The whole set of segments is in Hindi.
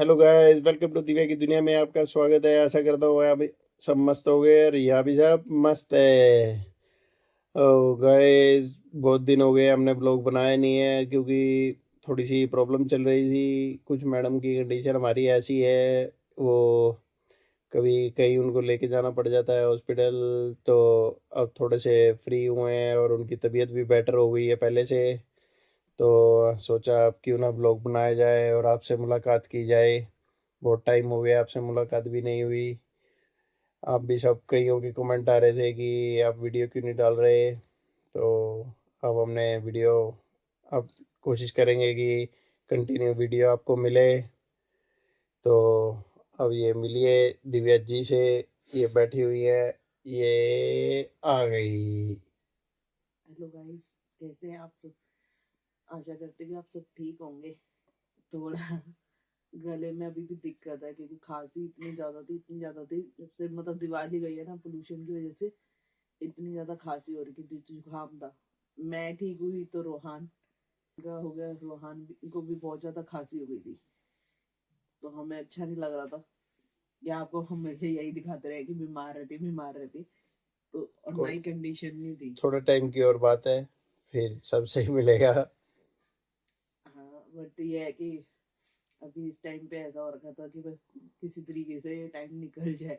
Hello guys, welcome to Divya की दुनिया में आपका स्वागत है। आशा करता हूँ आप सब मस्त हो गए और यहाँ भी सब मस्त है। ओ गाइस, बहुत दिन हो गए हमने ब्लॉग बनाया नहीं है क्योंकि थोड़ी सी प्रॉब्लम चल रही थी। कुछ मैडम की कंडीशन हमारी ऐसी है, वो कभी कहीं उनको लेके जाना पड़ जाता है हॉस्पिटल। तो अब थोड़े से फ्री हुए हैं और उनकी तबीयत भी बेटर हो गई है पहले से। तो सोचा अब क्यों ना ब्लॉग बनाया जाए और आपसे मुलाकात की जाए। बहुत टाइम हो गया, आपसे मुलाकात भी नहीं हुई। आप भी सब कईयों के कमेंट आ रहे थे कि आप वीडियो क्यों नहीं डाल रहे। तो अब हमने वीडियो, अब कोशिश करेंगे कि कंटिन्यू वीडियो आपको मिले। तो अब ये मिलिए दिव्या जी से, ये बैठी हुई है, ये आ गई। हेलो गाइस, कैसे हैं आप सब। आशा करते हैं कि आप सब ठीक होंगे। थोड़ा गले में अभी भी दिक्कत है क्योंकि खांसी इतनी ज़्यादा थी जब से मतलब दिवाली गई है ना, पोल्यूशन की वजह से इतनी ज़्यादा खांसी हो रही थी, जुकाम था। मैं ठीक हुई तो रोहान का हो गया। को भी बहुत ज़्यादा खांसी हो गई थी, तो हमें अच्छा नहीं लग रहा था कि आपको हमेशा यही दिखाते रहे कि बीमार रहती। तो और कोई माई कंडीशन नहीं थी। थोड़े टाइम की और बात है, फिर सब सही मिलेगा। हाँ, बट ये है कि अभी इस टाइम पे ऐसा हो रखा था कि बस किसी तरीके से टाइम निकल जाए।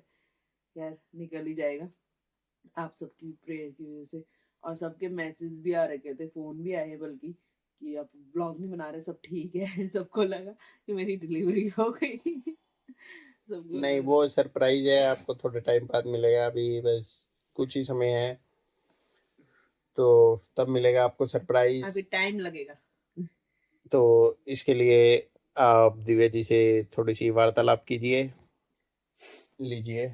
यार निकल ही जाएगा, आप सबकी प्रेयर की वजह से। और सबके मैसेज भी आ रखे थे, फोन भी आए हैं बल्कि, कि आप ब्लॉग नहीं बना रहे, सब ठीक है। सबको लगा कि मेरी डिलीवरी हो गई। सबको नहीं, लगा। वो सरप्राइज है, आपको थोड़े टाइम बाद मिलेगा। अभी बस कुछ ही समय है, तो तब मिलेगा आपको सरप्राइज। अभी टाइम लगेगा। तो इसके लिए आप दिव्या जी से थोड़ी सी वार्तालाप कीजिए, लीजिए।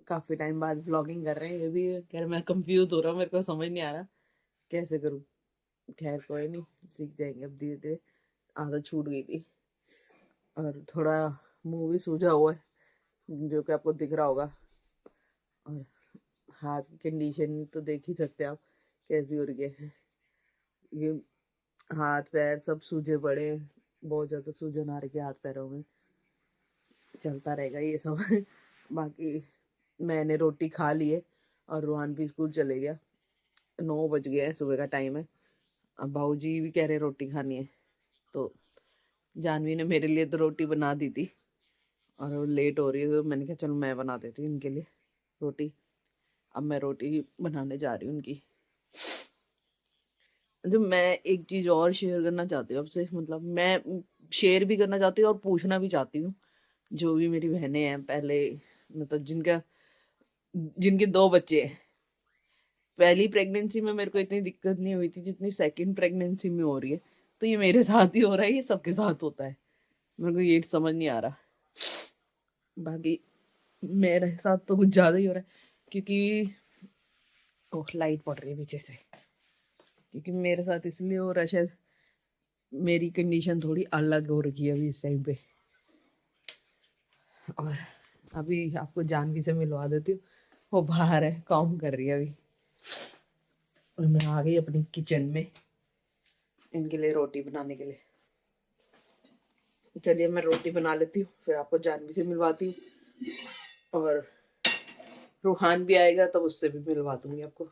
काफी टाइम बाद ब्लॉगिंग कर रहे हैं, ये भी खैर मैं कंफ्यूज हो रहा हूँ, मेरे को समझ नहीं आ रहा कैसे करूँ। खैर कोई नहीं, सीख जाएंगे अब धीरे धीरे। आदत छूट गई थी और थोड़ा मुंह भी सूजा हुआ है, जो कि आपको दिख रहा होगा। और हाथ की कंडीशन तो देख ही सकते हैं आप कैसी हो रही है। ये हाथ पैर सब सूजे पड़े हैं, बहुत ज़्यादा सूजन आ रही है हाथ पैरों में। चलता रहेगा ये सब। बाकी मैंने रोटी खा ली है और रोहान भी स्कूल चले गया। 9 बज गया है, सुबह का टाइम है। अब भाऊजी भी कह रहे रोटी खानी है, तो जानवी ने मेरे लिए तो रोटी बना दी थी और वो लेट हो रही है, तो मैंने कहा चलो मैं बना देती हूँ इनके लिए रोटी। अब मैं रोटी बनाने जा रही हूँ उनकी। जो मैं एक चीज और शेयर करना चाहती हूँ आपसे, मतलब मैं शेयर भी करना चाहती हूँ और पूछना भी चाहती हूँ। जो भी मेरी बहनें हैं पहले, मतलब जिनके 2 बच्चे हैं। पहली प्रेगनेंसी में मेरे को इतनी दिक्कत नहीं हुई थी जितनी सेकंड प्रेगनेंसी में हो रही है। तो ये मेरे साथ ही हो रहा है, ये सबके साथ होता है। मेरे को ये समझ नहीं आ रहा। बाकी मेरे साथ तो कुछ ज्यादा ही हो रहा है क्योंकि ओह, लाइट पड़ रही है पीछे से। क्योंकि मेरे साथ इसलिए हो रहा है शायद, मेरी कंडीशन थोड़ी अलग हो रखी है अभी इस टाइम पे। और अभी आपको जानवी से मिलवा देती हूँ, वो बाहर है, काम कर रही है अभी। और मैं आ गई अपनी किचन में इनके लिए रोटी बनाने के लिए। चलिए मैं रोटी बना लेती हूँ, फिर आपको जानवी से मिलवाती हूँ। और रूहान भी आएगा तब उससे भी मिलवा दूंगी आपको।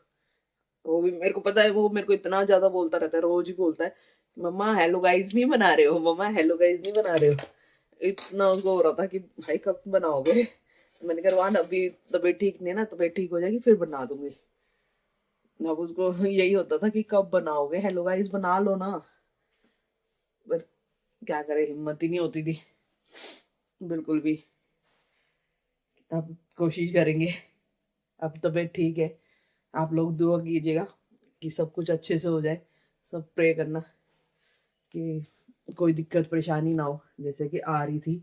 वो भी, मेरे को पता है, वो मेरे को इतना ज्यादा बोलता रहता है, रोज ही बोलता है, मम्मा हेलो गाइस नहीं बना रहे हो, मम्मा हेलो गाइस नहीं बना रहे हो। इतना उसको हो रहा था कि भाई कब बनाओगे। मैंने कहा "रुहान, अभी तबीयत ठीक नहीं है ना, तबीयत ठीक हो जाएगी फिर बना दूंगी। अब उसको यही होता था कि कब बनाओगे, हेलो गाइस बना लो ना। पर क्या करे, हिम्मत ही नहीं होती थी बिल्कुल भी। अब कोशिश करेंगे। अब तबीयत ठीक है, आप लोग दुआ कीजिएगा कि सब कुछ अच्छे से हो जाए। सब प्रे करना कि कोई दिक्कत परेशानी ना हो, जैसे कि आ रही थी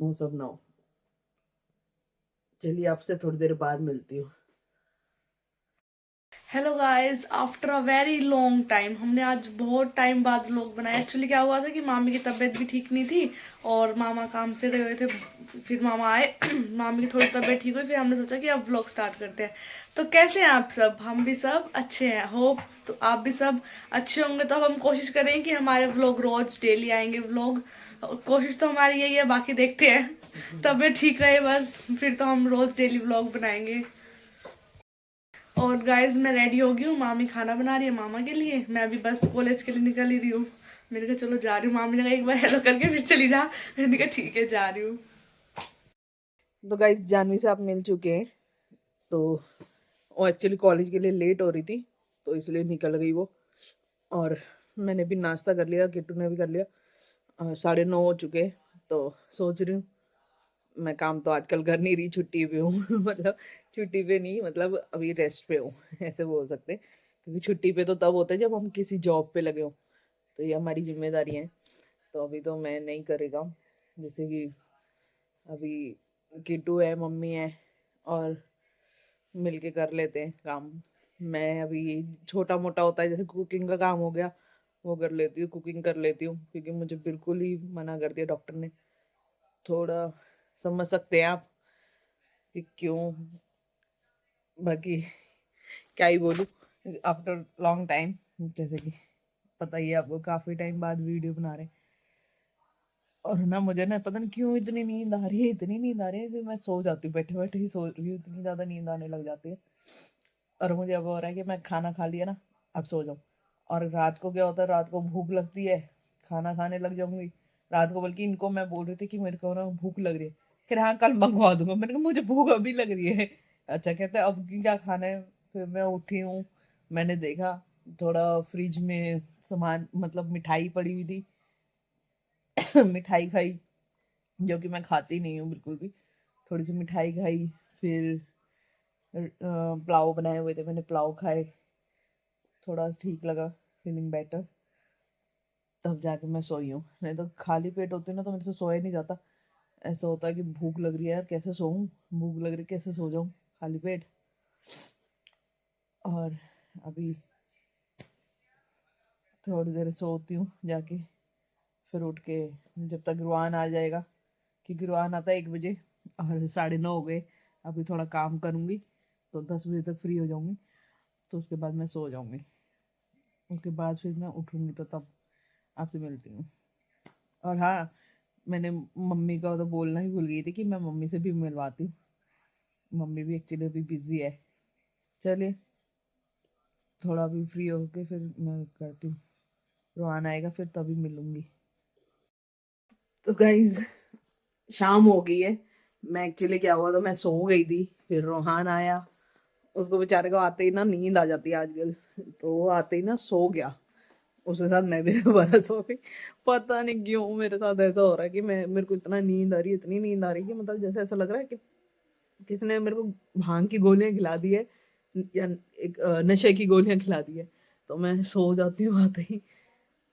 वो सब ना हो। चलिए आपसे थोड़ी देर बाद मिलती हूँ। Hello guys, after a very long time हमने आज बहुत टाइम बाद व्लॉग बनाया। एक्चुअली क्या हुआ था कि मामी की तबीयत भी ठीक नहीं थी और मामा काम से गए हुए थे। फिर मामा आए मामी की थोड़ी तबीयत ठीक हुई, फिर हमने सोचा कि अब व्लॉग स्टार्ट करते हैं। तो कैसे हैं आप सब? हम भी सब अच्छे हैं, होप तो आप भी सब अच्छे होंगे। तो अब हम कोशिश करें कि हमारे व्लॉग रोज डेली आएंगे व्लॉग। कोशिश तो हमारी यही है, बाकी देखते हैं। तबीयत ठीक रहे बस, फिर तो हम रोज डेली व्लॉग बनाएंगे। और गाइज मैं रेडी हो गई हूँ, मामी खाना बना रही है मामा के लिए। मैं अभी बस कॉलेज के लिए निकल ही रही हूँ। मैंने कहा चलो जा रही हूँ। मामी ने कहा एक बार हेलो करके फिर चली जा। मैंने कहा ठीक है जा रही हूँ। तो गाइस जानवी से आप मिल चुके हैं। तो वो एक्चुअली कॉलेज के लिए लेट हो रही थी, तो इसलिए निकल गई वो। और मैंने भी नाश्ता कर लिया, किट्टू ने भी कर लिया। 9:30 हो चुके हैं, तो सोच रही हूँ मैं काम तो आजकल कर नहीं रही, छुट्टी पे हूँ मतलब छुट्टी पे नहीं, मतलब अभी रेस्ट पे हूँ ऐसे बोल सकते हैं। क्योंकि छुट्टी पे तो तब होता है जब हम किसी जॉब पे लगे हो, तो ये हमारी जिम्मेदारी है। तो अभी तो मैं नहीं करेगा। जैसे कि अभी किट्टू है, मम्मी है, और मिलके कर लेते हैं काम। मैं अभी छोटा मोटा होता है, जैसे कुकिंग का काम हो गया, वो कर लेती हूँ, कुकिंग कर लेती हूँ। क्योंकि मुझे बिल्कुल ही मना कर दिया डॉक्टर ने। थोड़ा समझ सकते हैं आप कि क्यों। बाकी क्या ही बोलूँ, आफ्टर लॉन्ग टाइम, जैसे कि पता ही है आपको, काफ़ी टाइम बाद वीडियो बना रहे हैं। और ना मुझे ना पता नहीं क्यों इतनी नींद आ रही है, इतनी नींद आ रही है कि मैं सो जाती हूँ, बैठे बैठे ही सो रही हूँ, इतनी ज़्यादा नींद आने लग जाती है। और मुझे अब हो रहा है कि मैं खाना खा लिया ना, अब सो जाऊँ। और रात को क्या होता है, रात को भूख लगती है, खाना खाने लग जाऊंगी रात को। बल्कि इनको मैं बोल रही थी कि मेरे को ना भूख लग रही है। फिर हाँ कल मंगवा दूंगा, मैंने कहा मुझे भूख अभी लग रही है। अच्छा कहते हैं अब की क्या खाना है। फिर मैं उठी हूँ, मैंने देखा थोड़ा फ्रिज में सामान, मतलब मिठाई पड़ी हुई थी मिठाई खाई, जो कि मैं खाती नहीं हूँ बिल्कुल भी। थोड़ी सी मिठाई खाई, फिर पुलाव बनाए हुए थे, मैंने पुलाव खाए, थोड़ा ठीक लगा, फीलिंग बेटर। तब जाके मैं सोई हूँ, नहीं तो खाली पेट होती ना तो मेरे से सोया नहीं जाता। ऐसा होता है कि भूख लग रही है यार, कैसे सोऊं, भूख लग रही है कैसे सो जाऊं खाली पेट। और अभी थोड़ी देर सोती हूँ जाके, फिर उठ के जब तक रुआन आ जाएगा, क्योंकि रुआन आता है 1 बजे और 9:30 हो गए। अभी थोड़ा काम करूँगी तो 10 बजे तक फ्री हो जाऊँगी, तो उसके बाद मैं सो जाऊँगी। उसके बाद फिर मैं उठूँगी तो तब आपसे मिलती हूँ। और हाँ, मैंने मम्मी का तो बोलना ही भूल गई थी कि मैं मम्मी से भी मिलवाती हूँ। मम्मी भी एक्चुअली अभी बिजी है। चलिए थोड़ा भी फ्री होके फिर मैं करती हूँ, रोहान आएगा फिर तभी मिलूंगी। तो गाइज शाम हो गई है। मैं एक्चुअली क्या हुआ, तो मैं सो गई थी, फिर रोहान आया। उसको बेचारे को आते ही ना नींद आ जाती है आजकल, तो वो आते ही ना सो गया। उसके साथ मैं भी दोबारा सो गई। पता नहीं क्यों मेरे साथ ऐसा हो रहा है कि मैं मेरे को इतना नींद आ रही है, इतनी नींद आ रही है कि मतलब जैसे ऐसा लग रहा है कि किसी ने मेरे को भांग की गोलियां खिला दी है, या एक नशे की गोलियां खिला दी है। तो मैं सो जाती हूँ आते ही।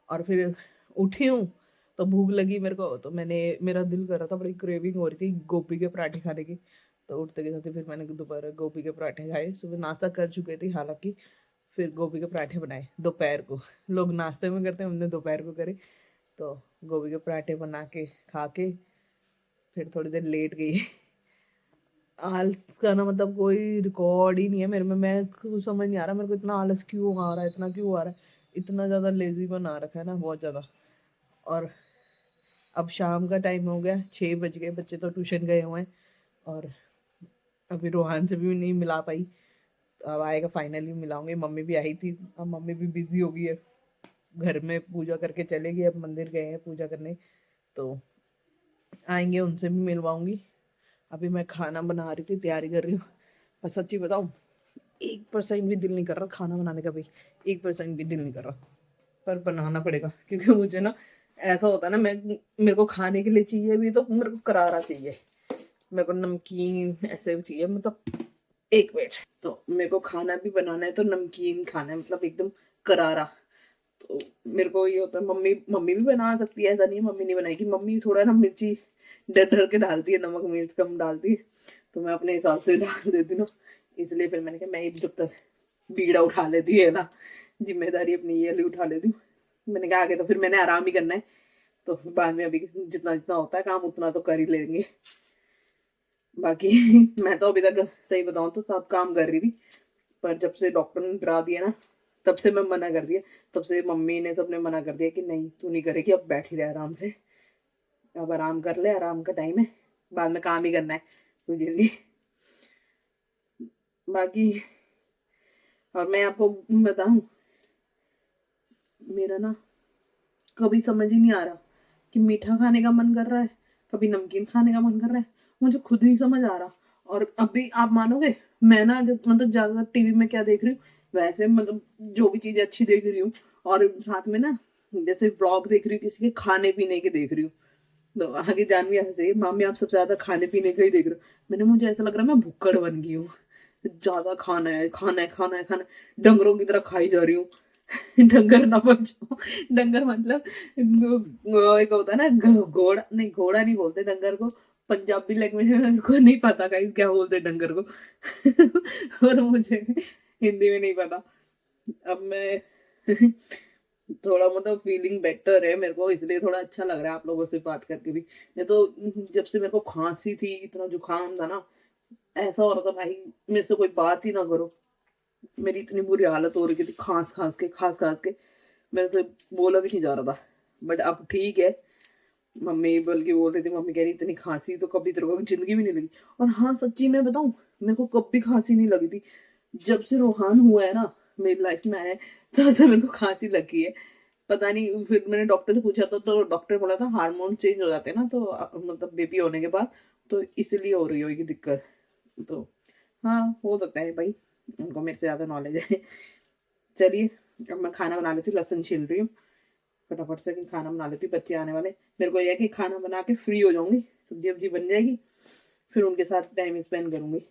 और फिर उठी हूँ तो भूख लगी मेरे को, तो मैंने, मेरा दिल कर रहा था, बड़ी क्रेविंग हो रही थी गोभी के पराठे खाने की। तो उठते के साथ ही फिर मैंने दोपहर गोभी के पराठे खाए। सुबह नाश्ता कर चुके थे हालांकि, फिर गोभी के पराठे बनाए दोपहर को। लोग नाश्ते में करते हैं, हमने दोपहर को करे। तो गोभी के पराठे बना के खा के फिर थोड़ी देर लेट गई। आलस का ना मतलब कोई रिकॉर्ड ही नहीं है मेरे में। मैं खुद समझ नहीं आ रहा मेरे को इतना आलस क्यों आ रहा है, इतना क्यों आ रहा है। इतना ज़्यादा लेजी बना रखा है ना, बहुत ज़्यादा। और अब शाम का टाइम हो गया, 6 बज गए, बच्चे तो ट्यूशन गए हुए हैं। और अभी रोहान से भी नहीं मिला पाई, अब आएगा फाइनली मिलाऊंगी। मम्मी भी आई थी, अब मम्मी भी बिजी हो गई है, घर में पूजा करके चलेगी, अब मंदिर गए हैं पूजा करने। तो आएंगे, उनसे भी मिलवाऊंगी। अभी मैं खाना बना रही थी, तैयारी कर रही हूँ। और सच्ची बताऊँ, 1% भी दिल नहीं कर रहा खाना बनाने का भी, 1% भी दिल नहीं कर रहा। पर बनाना पड़ेगा क्योंकि मुझे ना ऐसा होता है ना, मैं, मेरे को खाने के लिए चाहिए भी तो मेरे को करारा चाहिए, मेरे को नमकीन ऐसे भी चाहिए, मतलब 1 मिनट। तो मेरे को खाना भी बनाना है तो नमकीन खाना है, मतलब एकदम करारा। तो मेरे को ये होता है, मम्मी मम्मी भी बना सकती है, ऐसा नहीं है मम्मी नहीं बनाएगी। मम्मी थोड़ा ना मिर्ची डर डर के डालती है, नमक मिर्च कम डालती है, तो मैं अपने हिसाब से डाल देती हूँ ना। इसलिए फिर मैंने कहा मैं जब तक बीड़ा उठा लेती हूँ, ये ना जिम्मेदारी अपनी ये वाली उठा लेती हूँ। मैंने कहा आगे तो फिर मैंने आराम ही करना है, तो बाद में अभी जितना जितना होता है काम उतना तो कर ही लेंगे। बाकी मैं तो अभी तक सही बताऊं तो सब काम कर रही थी, पर जब से डॉक्टर ने डरा दिया ना, तब से मैं मना कर दिया। तब से मम्मी ने सबने मना कर दिया कि नहीं तू नहीं करेगी, अब बैठ ही रहे आराम से, अब आराम कर ले, आराम का टाइम है, बाद में काम ही करना है तुझे भी। बाकी और मैं आपको बताऊं, मेरा ना कभी समझ ही नहीं आ रहा कि मीठा खाने का मन कर रहा है, कभी नमकीन खाने का मन कर रहा है, मुझे खुद नहीं समझ आ रहा। और अभी आप मानोगे, मैं ना मतलब ज्यादातर टीवी में क्या देख रही हूँ, वैसे मतलब जो भी चीज अच्छी देख रही हूँ, और साथ में ना जैसे व्लॉग देख रही हूँ किसी के खाने पीने के देख रही हूँ, तो आगे जानवी ऐसे मामी आप सबसे ज्यादा खाने पीने का ही देख रहे हो। मुझे ऐसा लग रहा है मैं भुक्कड़ बन गई हूँ, ज्यादा खाना है खाना है खाना है खाना है, डंगरों की तरह खाई जा रही हूँ। डंगर ना बचो, डंगर मतलब एक होता है ना घोड़ा, नहीं घोड़ा नहीं बोलते डंगर को, पंजाबी लैंग्वेज में मेरे को नहीं पता गाइस क्या बोलते डंगर को। और मुझे हिंदी में नहीं पता। अब मैं थोड़ा मतलब फीलिंग बेटर है मेरे को, इसलिए थोड़ा अच्छा लग रहा है आप लोगों से बात करके भी। नहीं तो जब से मेरे को खांसी थी, इतना जुकाम था ना, ऐसा हो रहा था भाई मेरे से कोई बात ही ना करो, मेरी इतनी बुरी हालत हो रही थी खांस खांस के मेरे से बोला भी नहीं जा रहा था। बट अब ठीक है, मम्मी बल्कि बोल रही थी, मम्मी कह रही इतनी खांसी तो कभी तेरे को जिंदगी में नहीं लगी। और हाँ सच्ची मैं बताऊं, मेरे को कभी खांसी नहीं लगी थी, जब से रोहान हुआ है ना मेरी लाइफ में आया है, तब से मेरे को खांसी लगी है। पता नहीं, फिर मैंने डॉक्टर से पूछा था, तो डॉक्टर बोला था हार्मोन चेंज हो जाते हैं ना, तो मतलब बेबी होने के बाद, तो इसलिए हो रही होगी दिक्कत। तो हाँ हो सकता है भाई, उनको मेरे से ज़्यादा नॉलेज है। चलिए अब मैं खाना बना लेती हूँ, लहसुन छील रही हूँ फटाफट से, कि खाना बना लेती हूँ, बच्चे आने वाले। मेरे को यह है कि खाना बना के फ्री हो जाऊंगी, सब्जी वब्जी बन जाएगी, फिर उनके साथ टाइम स्पेंड करूंगी।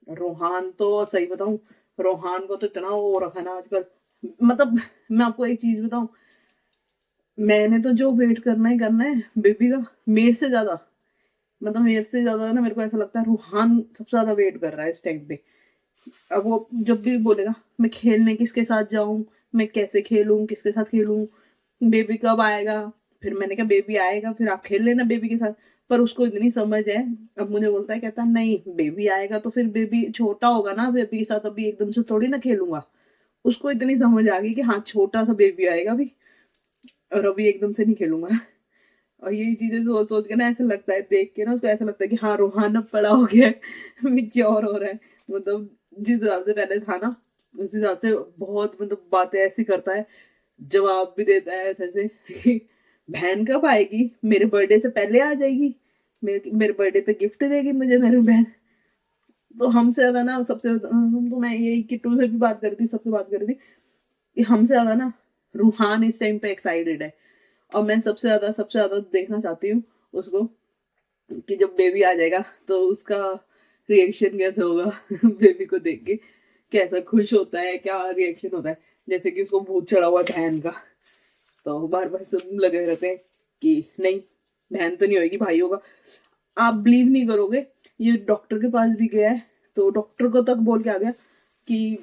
रोहान तो सही बताऊं, रोहान को तो इतना वो रखा ना आजकल, मतलब मैं आपको एक चीज बताऊं, मैंने तो जो वेट करना है बेबी का, मेरे से ज्यादा, मतलब मेरे से ज्यादा ना मेरे को ऐसा लगता है रूहान सबसे ज्यादा वेट कर रहा है इस टाइम पे। अब वो जब भी बोलेगा मैं खेलने किसके साथ जाऊं, मैं कैसे खेलूं, किसके साथ खेलूं, बेबी कब आएगा। फिर मैंने कहा बेबी आएगा फिर आप खेल लेना बेबी के साथ, पर उसको इतनी समझ है। अब मुझे बोलता है, कहता नहीं बेबी आएगा तो फिर बेबी छोटा होगा ना, बेबी के साथ अभी एकदम से थोड़ी ना खेलूंगा। उसको इतनी समझ आ गई कि हाँ छोटा सा बेबी आएगा अभी, और अभी एकदम से नहीं खेलूंगा। और यही चीजें सोच सोच के ना ऐसा लगता है, देख के ना उसको ऐसा लगता है कि हाँ रूहान अब बड़ा हो गया है, मेच्योर हो रहा है। मतलब जिस हिसाब से पहले था ना, उस हिसाब से बहुत मतलब बातें ऐसी करता है, जवाब भी देता है ऐसे ऐसे कि बहन कब आएगी, मेरे बर्थडे से पहले आ जाएगी, मेरे बर्थडे पे गिफ्ट देगी मुझे मेरी बहन। तो हमसे ज्यादा ना सबसे, तो मैं यही किट्टू से भी बात कर रही थी, सबसे बात कर रही थी कि हमसे ज्यादा ना रूहान इस टाइम पे एक्साइटेड है। और मैं सबसे ज्यादा देखना चाहती हूँ उसको, कि जब बेबी आ जाएगा तो उसका रिएक्शन कैसा होगा। बेबी को देख के कैसा खुश होता है, क्या रिएक्शन होता है। जैसे कि उसको भूत चढ़ा हुआ बहन का, तो बार बार सब लगे रहते हैं कि नहीं बहन तो नहीं होगी भाई होगा। आप बिलीव नहीं करोगे, ये डॉक्टर के पास भी गया है, तो डॉक्टर को तक बोल के आ गया कि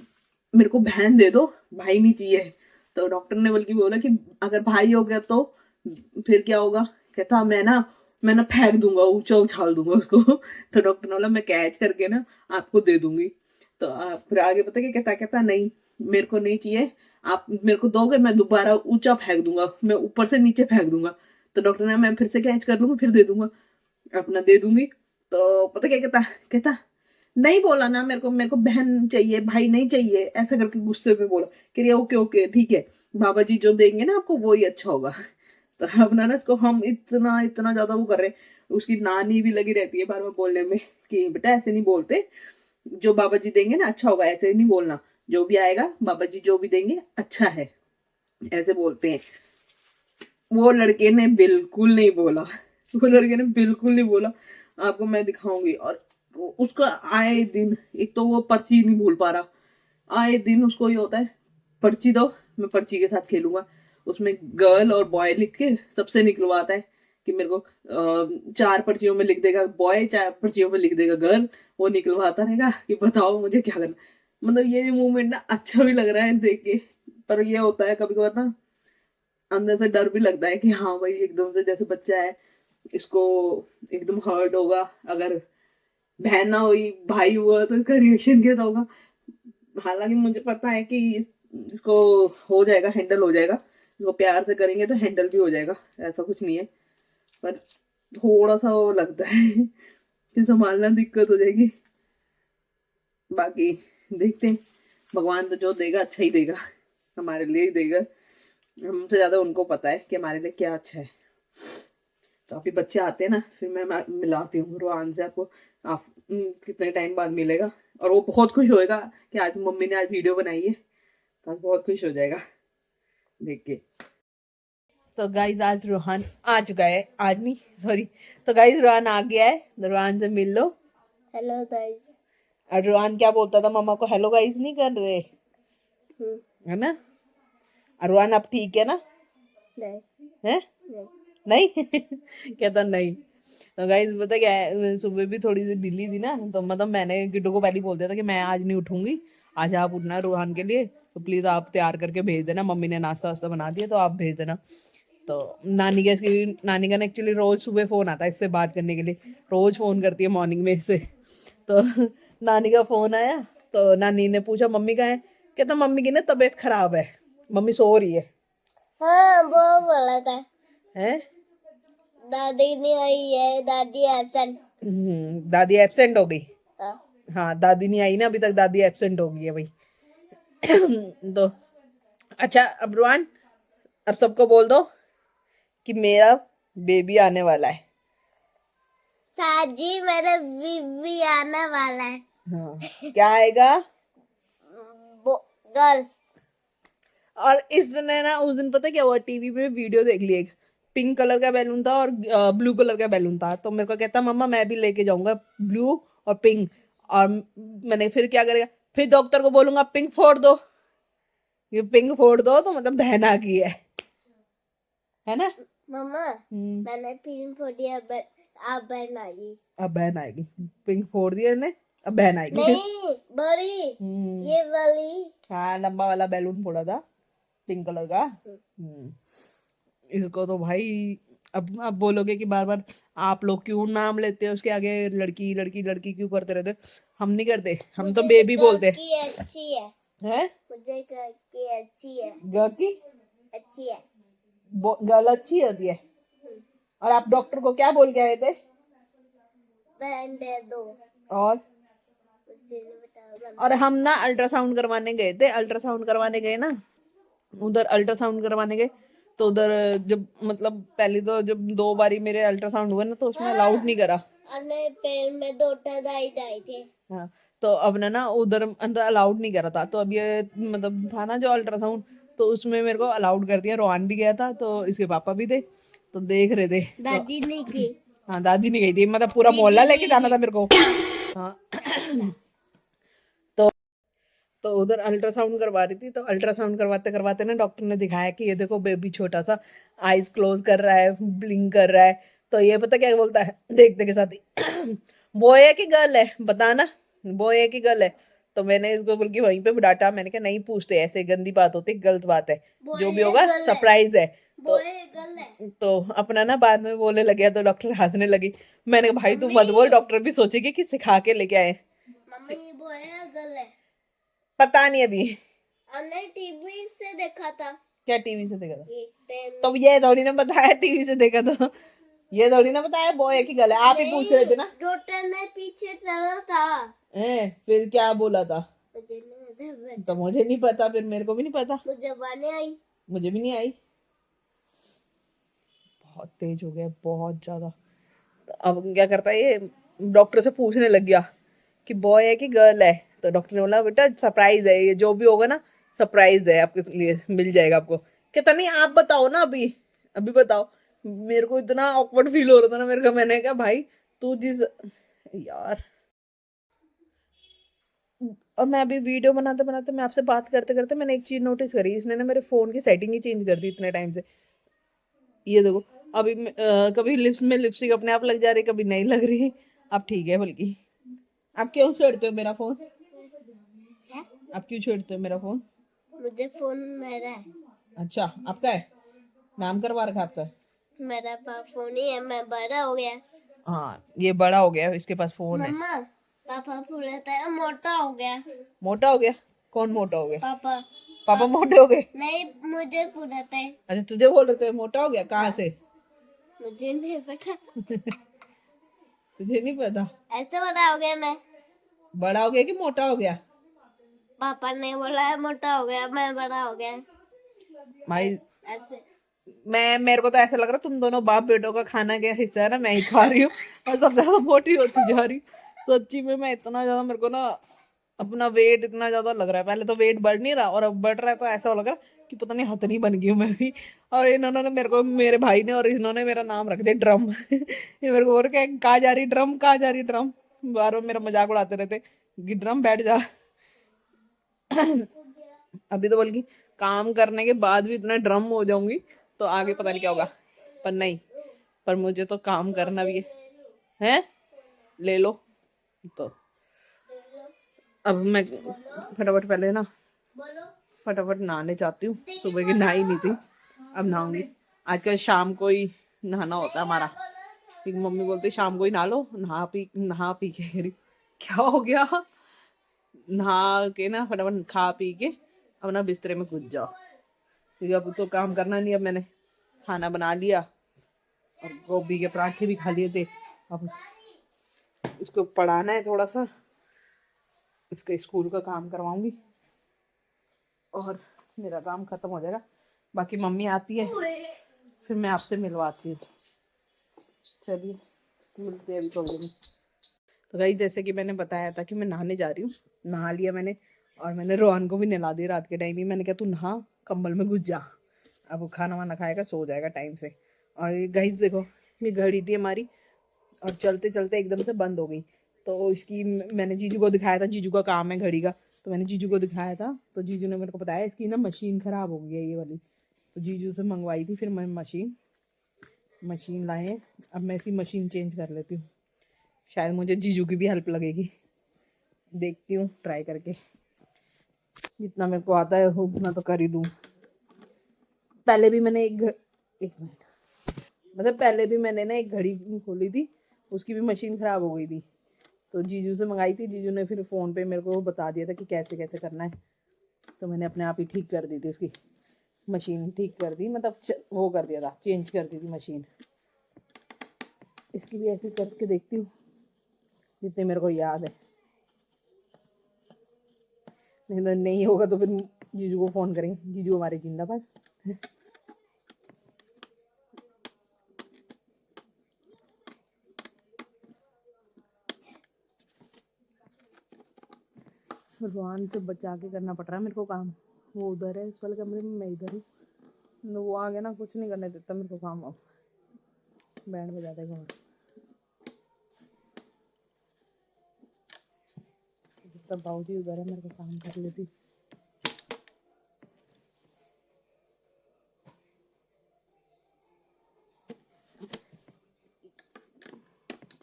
मेरे को बहन दे दो, भाई नहीं चाहिए। तो डॉक्टर ने बल्कि बोला कि अगर भाई हो गया तो फिर क्या होगा। कहता मैं ना फेंक दूंगा, ऊंचा उछाल दूंगा उसको। तो डॉक्टर ने बोला मैं कैच करके ना आपको दे दूंगी। तो फिर आगे पता क्या कहता, कहता नहीं मेरे को नहीं चाहिए, आप मेरे को दोगे मैं दोबारा ऊंचा फेंक दूंगा, मैं ऊपर से नीचे फेंक दूंगा। तो डॉक्टर ने मैं फिर से कैच कर लूंगा फिर दे दूंगा, अपना दे दूंगी। तो पता क्या कहता, कहता नहीं बोला ना मेरे को बहन चाहिए भाई नहीं चाहिए, ऐसा करके गुस्से में बोला। कह रही ओके ओके ठीक है, बाबा जी जो देंगे ना आपको वही अच्छा होगा। तो अब ना इसको हम इतना इतना ज्यादा वो कर रहे हैं, उसकी नानी भी लगी रहती है बार बार बोलने में कि बेटा ऐसे नहीं बोलते, जो बाबा जी देंगे ना अच्छा होगा, ऐसे नहीं बोलना, जो भी आएगा बाबा जी जो भी देंगे अच्छा है, ऐसे बोलते हैं। वो लड़के ने बिल्कुल नहीं बोला, वो लड़के ने बिल्कुल नहीं बोला। आपको मैं दिखाऊंगी। और उसका आए दिन, एक तो वो पर्ची नहीं भूल पा रहा, आए दिन उसको ये होता है पर्ची दो मैं पर्ची के साथ खेलूंगा। उसमें गर्ल और बॉय लिख के सबसे निकलवाता है कि मेरे को 4 पर्चियों में लिख देगा बॉय, 4 पर्चियों में लिख देगा गर्ल, वो निकलवाता रहेगा कि बताओ मुझे क्या करना। मतलब ये मूवमेंट ना अच्छा भी लग रहा है देख के, पर ये होता है कभी कभार ना अंदर से डर भी लगता है कि हाँ भाई एकदम से जैसे बच्चा है इसको एकदम हर्ट होगा, अगर बहन ना हुई भाई हुआ तो इसका रिएक्शन कैसा होगा। हालांकि मुझे पता है कि इसको हो जाएगा, हैंडल हो जाएगा, इसको प्यार से करेंगे तो हैंडल भी हो जाएगा, ऐसा कुछ नहीं है। पर थोड़ा सा वो लगता है कि संभालना दिक्कत हो जाएगी। बाकी देखते हैं, भगवान तो जो देगा अच्छा ही देगा, हमारे लिए ही देगा। हमसे ज्यादा उनको पता है कि हमारे लिए क्या अच्छा है। तो अभी बच्चे आते हैं ना, फिर मैं मिलाती हूँ रोहान से आपको। आप कितने टाइम बाद मिलेगा, और वो बहुत खुश होएगा कि आज मम्मी ने आज वीडियो बनाई है, तो आज बहुत खुश हो जाएगा देख के। तो गाइज आज रोहान आ चुका है, आज नहीं सॉरी, तो गाइज रोहान आ गया है, तो रोहान से मिल लो। Hello guys. और रोहान क्या बोलता था, मम्मा को हेलो गाइज नहीं कर रहे, है ना। और रोहान अब ठीक है ना? नहीं है नहीं कहता नहीं। तो गाइस पता क्या है, मैं सुबह भी थोड़ी सी ढीली थी ना, तो मतलब मैंने किट्टू को पहले ही बोल दिया था कि मैं आज नहीं उठूंगी, आज आप उठना है रोहान के लिए, तो प्लीज आप तैयार करके भेज देना, मम्मी ने नाश्ता वास्ता बना दिया तो आप भेज देना। तो नानी का ना एक्चुअली रोज सुबह फोन आता है इससे बात करने के लिए, रोज फोन करती है मॉर्निंग में इससे। तो नानी का फोन आया, तो नानी ने पूछा मम्मी कहाँ है, कहता मम्मी की ना तबीयत खराब है, मम्मी सो रही है। हाँ वो बोला था, हैं? दादी नहीं आई है, दादी एब्सेंट। दादी एब्सेंट हो गई। हाँ। हाँ दादी नहीं आई ना अभी तक, दादी एब्सेंट हो गई है भाई। तो अच्छा अब रोहान, अब सबको बोल दो कि मेरा बेबी आने वाला है। साजी मेरा बीबी आने वाला है। हाँ क्या आएगा? गर्ल। और इस दिन है ना, उस दिन पता क्या हुआ, टीवी पे वीडियो देख ली, एक पिंक कलर का बैलून था और ब्लू कलर का बैलून था, तो मेरे को कहता मम्मा मैं भी लेके जाऊंगा ब्लू और पिंक, और मैंने फिर क्या करेगा, फिर डॉक्टर को बोलूंगा पिंक फोड़ दो, ये पिंक फोड़ दो तो मतलब बहन आ गई है ना। मम्मा मैंने पिंक फोड़ दिया, अब बहन आई। अब बहन आएगी, पिंक फोड़ दिया ने, अब बहन आएगी। नहीं बड़ी, ये वाली। हाँ लंबा वाला बैलून फोड़ा था पिंक कलर का। इसको तो भाई अब बोलोगे कि बार बार आप लोग क्यों नाम लेते हो उसके आगे, लड़की लड़की लड़की क्यों करते रहते हो? हम नहीं करते, हम तो बेबी बोलते हैं। की अच्छी है, हैं? मुझे की अच्छी है, गर्ल की अच्छी है। गर्ल अच्छी होती है। और आप डॉक्टर को क्या बोल के आए थे? बहन दे दो। और मुझे नहीं बताओ। और हम ना अल्ट्रासाउंड करवाने गए थे, अल्ट्रासाउंड करवाने गए ना, उधर अल्ट्रासाउंड करवाने गए, तो उधर जब मतलब पहले तो जब 2 बारी मेरे अल्ट्रासाउंड हुए ना, तो उसमें अलाउड नहीं करा। अपने पैर में 2 दाई थे। हाँ तो अब ना उधर अंदर अलाउड नहीं करा था, तो अब ये मतलब था ना जो अल्ट्रासाउंड, तो उसमें मेरे को अलाउड कर दिया। रोहान भी गया था, तो इसके पापा भी थे, तो देख रहे थे। दादी नहीं की। हाँ दादी नहीं गई थी, मतलब पूरा मोहल्ला लेके जाना था मेरे को। हाँ तो उधर अल्ट्रासाउंड करवा रही थी, तो अल्ट्रासाउंड करवाते करवाते ना डॉक्टर ने दिखाया कि ये देखो बेबी छोटा सा आईज क्लोज कर रहा है, ब्लिंक कर रहा है, तो ये पता क्या बोलता है देखते के साथ ही बॉय है कि गर्ल है बताना, बॉय है कि गर्ल है। तो मैंने इसको बल्कि वहीं पे डांटा, मैंने कहा नहीं पूछते, ऐसे गंदी बात होती, गलत बात है, जो भी होगा सरप्राइज है। तो अपना ना बाद में बोलने लगे, तो डॉक्टर हंसने लगी। मैंने कहा भाई तू मत बोल, डॉक्टर भी सोचेगी कि सिखा के लेके आए। मम्मी बॉय है गर्ल है? पता नहीं अभी, हमने टीवी से देखा था। क्या टीवी से देखा था? ये पेन। तो ये थोड़ी ना बताया टीवी से देखा, तो ये थोड़ी ना बताया बॉय है कि गर्ल है, आप ही पूछ रहे थे ना। डॉक्टर ने पीछे चला था। फिर क्या बोला था? मुझे नहीं तो मुझे नहीं पता, फिर मेरे को भी नहीं पता, मुझे बाने आई। मुझे भी नहीं आई। बहुत तेज हो गया, बहुत ज्यादा। तो अब क्या करता है ये, डॉक्टर से पूछने लग गया कि बॉय है कि गर्ल है, तो डॉक्टर ने बोला बेटा सरप्राइज है, ये जो भी होगा ना सरप्राइज है, आपके लिए मिल जाएगा आपको। कहता नहीं आप बताओ ना, अभी अभी बताओ। मेरे को इतना ऑकवर्ड फील हो रहा था ना मेरे को, मैंने कहा भाई तू जिस यार। और मैं अभी वीडियो बनाते बनाते, मैं आपसे बात करते करते मैंने एक चीज नोटिस करी, इसने ना मेरे फोन की सेटिंग ही चेंज कर दी इतने टाइम से। ये देखो अभी कभी लिप्स में लिपस्टिक अपने आप लग जा रही, कभी नहीं लग रही। अब ठीक है, बल्कि आप क्यों छेड़ते हो मेरा फोन? आप क्यों छेड़ते हो मेरा फोन? मुझे फोन मेरा है। अच्छा, आपका है? नाम करवा रखा है आपका? मेरा पास फोन ही है, मैं बड़ा हो गया। हाँ, ये बड़ा हो गया, इसके पास फोन है। मम्मा, पापा बोलता है मोटा हो गया। मोटा हो गया? कौन मोटा हो गया? पापा। पापा मोटे हो गए? नहीं, मुझे बोलता है। अच्छा, तुझे बोल रहे थे मोटा हो गया? कहाँ से? मुझे नहीं पता। तुझे नहीं पता? ऐसे बड़ा हो गया मैं। बड़ा हो गया कि मोटा हो गया? पापा ने बोला है मोटा हो गया, मैं बड़ा हो गया। भाई, ऐसे। मेरे को तो ऐसा लग रहा है तुम दोनों बाप बेटों का खाना क्या हिस्सा है ना, मैं ही खा रही हूँ और सब ज्यादा मोटी होती जा रही हूँ। सच्ची में मैं इतना ज्यादा, मेरे को ना अपना वेट इतना ज्यादा लग रहा है। पहले तो वेट बढ़ नहीं रहा और अब बढ़ रहा है, तो ऐसा लग रहा है कि पता नहीं हथनी बन गई हूँ मैं भी। और इन्होंने मेरे को, मेरे भाई ने और इन्होंने मेरा नाम रख दिया ड्रम। ये मेरे को बोल रहे कहाँ जा रही ड्रम, कहाँ जा रही ड्रम, बार बार मेरा मजाक उड़ाते रहते कि ड्रम बैठ जा। अभी तो बल्कि काम करने के बाद भी इतना ड्रम हो जाऊंगी तो आगे पता नहीं क्या होगा, पर नहीं, पर मुझे तो काम करना भी है। ले लो तो। अब मैं फटाफट पहले ना फटाफट नहाने जाती हूँ, सुबह की नहाई नहीं थी, अब नहाऊंगी। आजकल शाम को ही नहाना होता है हमारा, क्योंकि मम्मी बोलती शाम को ही नहा लो, नहा पी के कह रही क्या हो गया, नहा के ना फटाफट खा पी के अपना बिस्तरे में कूद जाओ, क्योंकि अब तो काम करना नहीं। अब मैंने खाना बना लिया और गोभी के पराठे भी खा लिए थे। अब इसको पढ़ाना है थोड़ा सा, इसके स्कूल का काम करवाऊंगी और मेरा काम खत्म हो जाएगा। बाकी मम्मी आती है फिर मैं आपसे मिलवाती हूँ। चलिए मिलते हैं अभी थोड़ी देर में। तो गाइस, जैसे कि मैंने बताया था कि मैं नहाने जा रही हूँ, नहा लिया मैंने और मैंने रोहन को भी नहला दिया रात के टाइम ही। मैंने कहा तू नहा, कंबल में घुस जा, अब वो खाना वाना खाएगा, सो जाएगा टाइम से। और ये गाइस देखो, ये घड़ी थी हमारी और चलते चलते एकदम से बंद हो गई। तो इसकी मैंने जीजू को दिखाया था, जीजू का काम है घड़ी का, तो मैंने जीजू को दिखाया था, तो जीजू ने मेरे को बताया इसकी ना मशीन ख़राब हो गई है ये वाली। तो जीजू से मंगवाई थी, फिर मैं मशीन लाए। अब मैं इसकी मशीन चेंज कर लेती हूँ, शायद मुझे जीजू की भी हेल्प लगेगी, देखती हूँ ट्राई करके, जितना मेरे को आता है उतना तो कर ही दूँ। पहले भी मैंने एक मिनट, मतलब पहले भी मैंने ना एक घड़ी खोली थी, उसकी भी मशीन ख़राब हो गई थी, तो जीजू से मंगाई थी। जीजू ने फिर फ़ोन पे मेरे को बता दिया था कि कैसे कैसे करना है, तो मैंने अपने आप ही ठीक कर दी थी, उसकी मशीन ठीक कर दी, मतलब वो कर दिया था, चेंज कर दी थी मशीन। इसकी भी ऐसे करके देखती हूँ जितने मेरे को याद है, नहीं तो नहीं होगा तो फिर जीजू को फ़ोन करेंगे। जीजू हमारे जिंदाबाद। रोहन से बचा के करना पड़ रहा है मेरे को काम, वो उधर है इस वाले कमरे में, मैं इधर हूँ, तो वो आ गया ना, कुछ नहीं करने देता मेरे को काम। अब बैंड बजा देगा और तब बाबूजी उधर है, मेरे को काम कर लेती।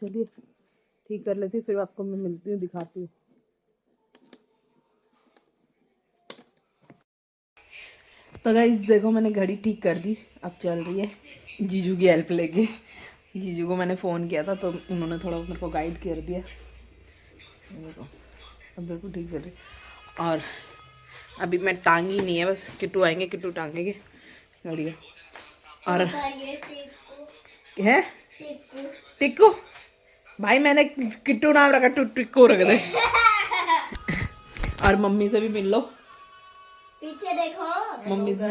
चलिए ठीक कर लेती, फिर आपको मैं मिलती हूँ, दिखाती हूँ। तो गाइस देखो, मैंने घड़ी ठीक कर दी, अब चल रही है जीजू की हेल्प लेके। जीजू को मैंने फ़ोन किया था तो उन्होंने थोड़ा मेरे को गाइड कर दिया। देखो अब बिल्कुल ठीक चल रही। और अभी मैं टांगी नहीं है, बस किट्टू आएंगे, किट्टू टांगेंगे गाड़ी का। और है टिक्कू, भाई मैंने किट्टू नाम रखा, टिक्कू रख दे। और मम्मी से भी मिल लो, पीछे देखो। मम्मी से।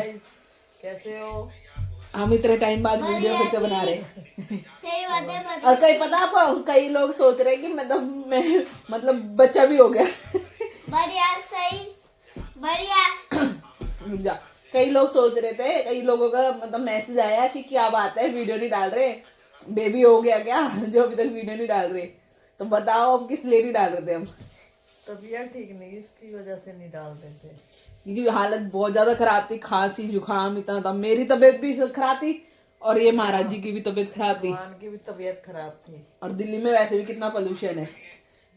कैसे हो? हम इतने टाइम बाद वीडियो फिर से बना रहे हैं। सही बात है। और कई पता आपको, कई लोग सोच रहे हैं कि मतलब बच्चा भी हो गया। बढ़िया, सही, बढ़िया। रुक जा। कई लोग सोच रहे थे, कई लोगों का मतलब मैसेज आया कि क्या बात है वीडियो नहीं डाल रहे, बेबी हो गया क्या जो अभी तक वीडियो नहीं डाल रहे। तो बताओ अब किस लिए नहीं डाल रहे थे हम? तबीयत ठीक नहीं, इसकी वजह से नहीं डालते थे। क्योंकि हालत बहुत ज्यादा खराब थी, खांसी जुकाम इतना था, मेरी तबीयत भी खराब थी और ये महाराज जी की भी तबीयत खराब थी, भगवान की भी तबीयत खराब थी। और दिल्ली में वैसे भी कितना पोल्यूशन है,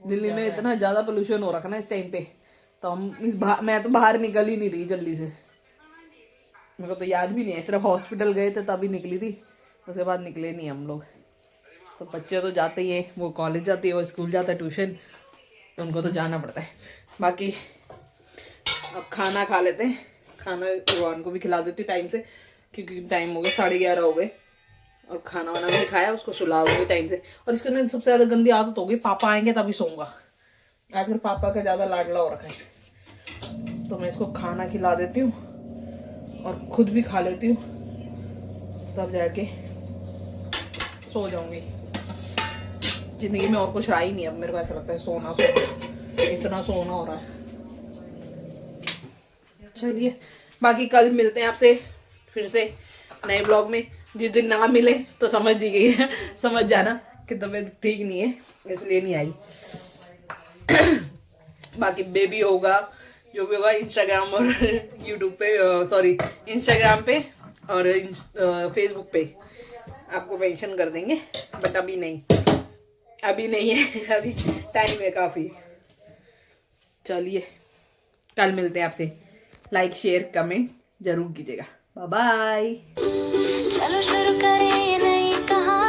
दिल्ली में इतना ज्यादा पोल्यूशन हो रखा ना इस टाइम पे, तो मैं तो बाहर निकल ही नहीं रही जल्दी से, मेरे को तो याद भी नहीं है, सिर्फ हॉस्पिटल गए थे तभी निकली थी, उसके बाद निकले नहीं हम लोग। तो बच्चे तो जाते ही हैं, वो कॉलेज जाती है, वो स्कूल जाता है, ट्यूशन, तो उनको तो जाना पड़ता है। बाकी अब खाना खा लेते हैं, खाना रोहन को भी खिला देती टाइम से, क्योंकि टाइम हो गया 11:30 हो गए, और खाना वाना भी खाया, उसको सुला दूंगी टाइम से। और इसके अंदर सबसे ज़्यादा गंदी आदत होगी, पापा आएंगे तभी सोऊंगा। आजकल पापा का ज़्यादा लाडला हो रखा है, तो मैं इसको खाना खिला देती हूँ और खुद भी खा लेती हूँ, तब जाके सो जाऊंगी। जिंदगी में और कुछ रहा ही नहीं, अब मेरे को ऐसा लगता है सोना सोना, इतना सोना हो रहा है। चलिए, बाकी कल मिलते हैं आपसे फिर से नए ब्लॉग में। जिस दिन ना मिले तो समझ ही गई है, समझ जाना कि तबीयत ठीक नहीं है, इसलिए नहीं आई। बाकी बेबी होगा, जो भी होगा, इंस्टाग्राम और यूट्यूब पे, सॉरी इंस्टाग्राम पे और फेसबुक पे आपको मेंशन कर देंगे, बट अभी नहीं है, अभी टाइम है काफ़ी। चलिए, कल मिलते हैं आपसे। लाइक शेयर कमेंट जरूर कीजिएगा। Bye bye. चलो शुरू करें ये नई कहानी।